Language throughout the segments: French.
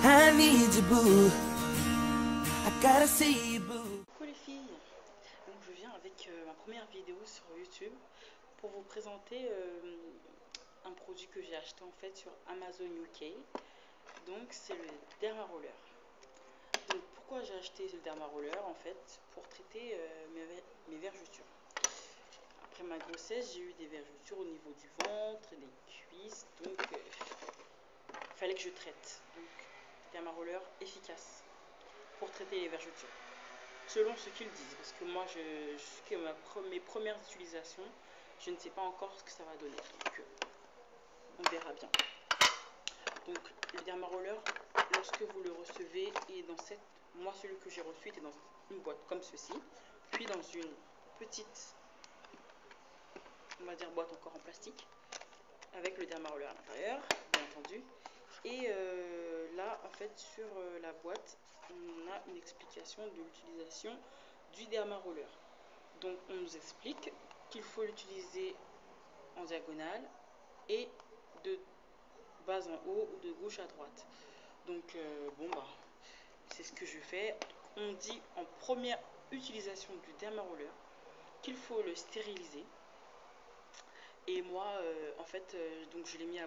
I need you, boo. I gotta see you, boo. Coucou les filles, donc je viens avec ma première vidéo sur YouTube pour vous présenter un produit que j'ai acheté en fait sur Amazon UK. Donc c'est le Derma Roller. Donc pourquoi j'ai acheté le Derma Roller en fait? Pour traiter mes vergetures. Après ma grossesse, j'ai eu des vergetures au niveau du ventre et des cuisses, donc il fallait que je traite. Donc Derma Roller efficace pour traiter les vergetures. Selon ce qu'ils disent, parce que moi, jusqu'à mes premières utilisations, je ne sais pas encore ce que ça va donner. Donc, on verra bien. Donc, le Derma Roller, lorsque vous le recevez, est dans cette... Moi, celui que j'ai reçu était dans une boîte comme ceci, puis dans une petite, on va dire, boîte encore en plastique, avec le Derma Roller à l'intérieur, bien entendu. Et là, en fait, sur la boîte, on a une explication de l'utilisation du Derma Roller. Donc, on nous explique qu'il faut l'utiliser en diagonale et de bas en haut ou de gauche à droite. Donc, bon, bah, c'est ce que je fais. On dit en première utilisation du Derma Roller qu'il faut le stériliser. Et moi, en fait, donc j'ai mis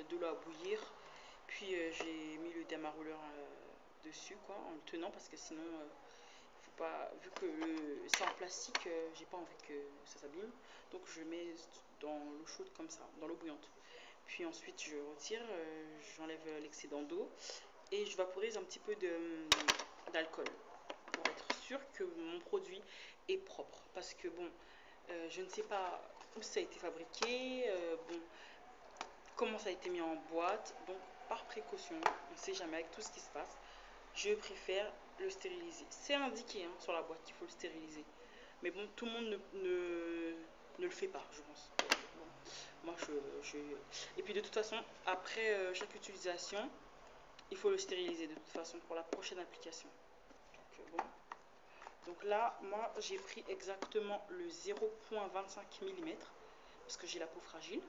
de l'eau à bouillir, puis j'ai mis le Derma Roller dessus, quoi, en le tenant, parce que sinon, faut pas, vu que c'est en plastique, j'ai pas envie que ça s'abîme. Donc je mets dans l'eau chaude comme ça, dans l'eau bouillante. Puis ensuite, je retire, j'enlève l'excédent d'eau et je vaporise un petit peu d'alcool pour être sûr que mon produit est propre. Parce que bon, je ne sais pas où ça a été fabriqué, bon, comment ça a été mis en boîte. Donc par précaution, on ne sait jamais avec tout ce qui se passe, je préfère le stériliser. C'est indiqué hein, sur la boîte qu'il faut le stériliser. Mais bon, tout le monde ne le fait pas, je pense. Bon, moi, Et puis de toute façon, après chaque utilisation, il faut le stériliser de toute façon pour la prochaine application. Donc, bon. Donc là, moi, j'ai pris exactement le 0,25 mm parce que j'ai la peau fragile.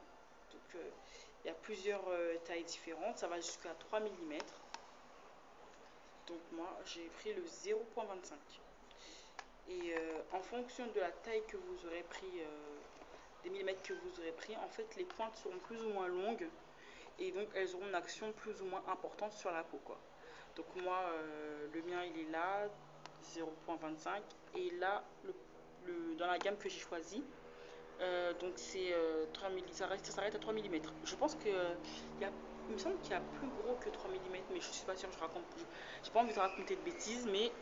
Donc, il y a plusieurs tailles différentes. Ça va jusqu'à 3 mm. Donc, moi, j'ai pris le 0,25. Et en fonction de la taille que vous aurez pris, des millimètres que vous aurez pris, en fait, les pointes seront plus ou moins longues. Et donc, elles auront une action plus ou moins importante sur la peau, quoi. Donc, moi, le mien, il est là. 0,25 et là dans la gamme que j'ai choisi donc c'est 3 mm, ça s'arrête à 3 mm. Je pense que il me semble qu'il y a plus gros que 3 mm, mais je suis pas sûre, j'ai pas envie de raconter de bêtises, mais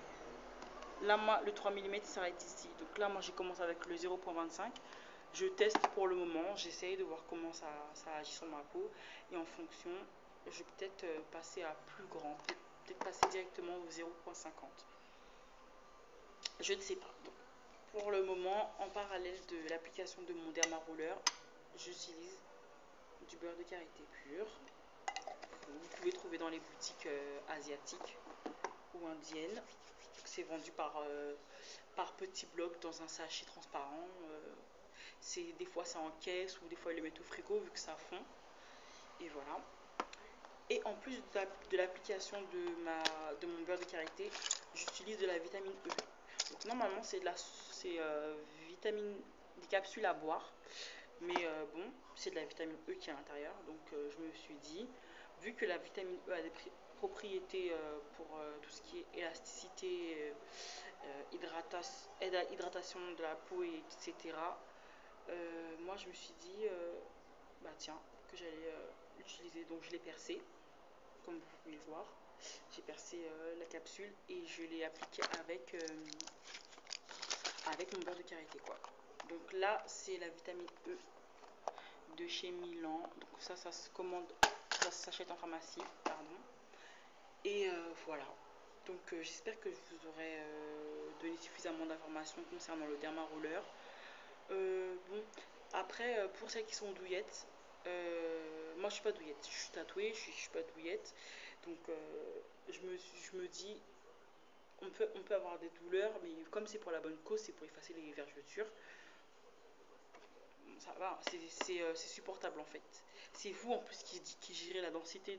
là moi le 3 mm s'arrête ici. Donc là moi j'ai commencé avec le 0,25. Je teste pour le moment, j'essaye de voir comment ça agit sur ma peau et en fonction je vais peut-être passer à plus grand, peut-être passer directement au 0,50. Je ne sais pas. Donc, pour le moment, en parallèle de l'application de mon Derma Roller, j'utilise du beurre de karité pur. Vous pouvez trouver dans les boutiques asiatiques ou indiennes. C'est vendu par petits blocs dans un sachet transparent. Des fois c'est en caisse ou des fois ils le mettent au frigo vu que ça fond. Et voilà. Et en plus de l'application de mon beurre de karité, j'utilise de la vitamine E. Donc normalement c'est vitamine, des capsules à boire, mais bon c'est de la vitamine E qui est à l'intérieur. Donc je me suis dit, vu que la vitamine E a des propriétés pour tout ce qui est élasticité, aide à hydratation de la peau, etc. Moi je me suis dit bah tiens que j'allais l'utiliser, donc je l'ai percé comme vous pouvez voir. J'ai percé la capsule et je l'ai appliqué avec mon beurre de karité, quoi. Donc là c'est la vitamine E de chez Milan. Donc ça se commande, ça s'achète en pharmacie, pardon. Et voilà. Donc j'espère que je vous aurai donné suffisamment d'informations concernant le Derma Roller. Bon, après pour celles qui sont douillettes, moi je suis pas douillette, je suis tatouée, je suis pas douillette. Donc je me dis, on peut avoir des douleurs, mais comme c'est pour la bonne cause, c'est pour effacer les vergetures, ça va, c'est supportable en fait. C'est vous en plus qui gérez la densité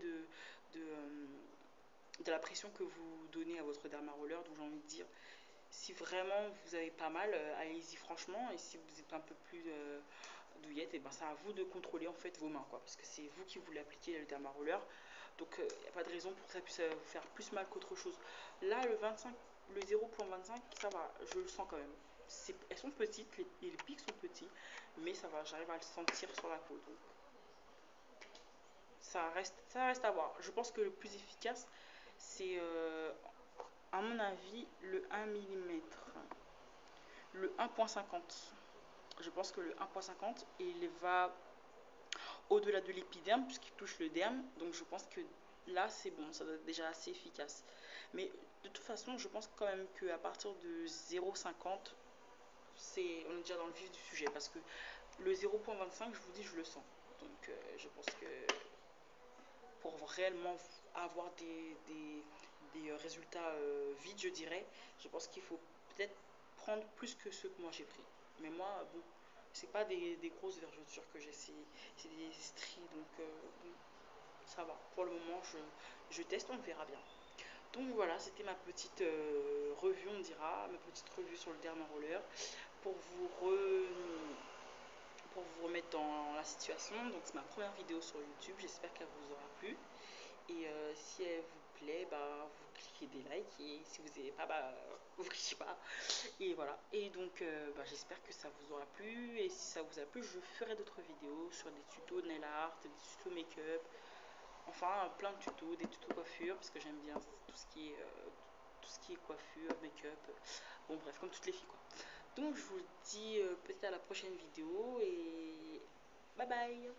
de la pression que vous donnez à votre derma roller. Donc j'ai envie de dire, si vraiment vous avez pas mal, allez-y franchement. Et si vous êtes un peu plus douillette, et ben c'est à vous de contrôler en fait vos mains, quoi, parce que c'est vous qui voulez appliquer le derma roller. Donc il n'y a pas de raison pour que ça puisse vous faire plus mal qu'autre chose. Là le 25, le 0.25, ça va, je le sens quand même. Elles sont petites, les pics sont petits, mais ça va, j'arrive à le sentir sur la peau. Donc ça reste à voir. Je pense que le plus efficace, c'est à mon avis le 1 mm, le 1.50. Je pense que le 1.50, il va au-delà de l'épiderme puisqu'il touche le derme. Donc je pense que là c'est bon, ça doit être déjà assez efficace. Mais de toute façon, je pense quand même qu'à partir de 0,50, on est déjà dans le vif du sujet, parce que le 0.25, je vous dis, je le sens. Donc je pense que pour réellement avoir des résultats vides, je dirais, je pense qu'il faut peut-être prendre plus que ce que moi j'ai pris. Mais moi, bon, c'est pas des grosses vergetures que j'ai, c'est des stries, donc bon, ça va. Pour le moment, je teste, on verra bien. Donc voilà, c'était ma petite revue, on dira, ma petite revue sur le derma roller pour pour vous remettre dans la situation. Donc c'est ma première vidéo sur YouTube, j'espère qu'elle vous aura plu. Et si elle vous plaît, bah, vous cliquez des likes, et si vous n'avez pas, bah, vous cliquez pas. Et voilà. Et donc bah, j'espère que ça vous aura plu. Et si ça vous a plu, je ferai d'autres vidéos sur des tutos nail art, des tutos make-up. Enfin, plein de tutos, des tutos coiffure, parce que j'aime bien tout ce qui est coiffure, make-up. Bon bref, comme toutes les filles, quoi. Donc je vous dis peut-être à la prochaine vidéo, et bye bye.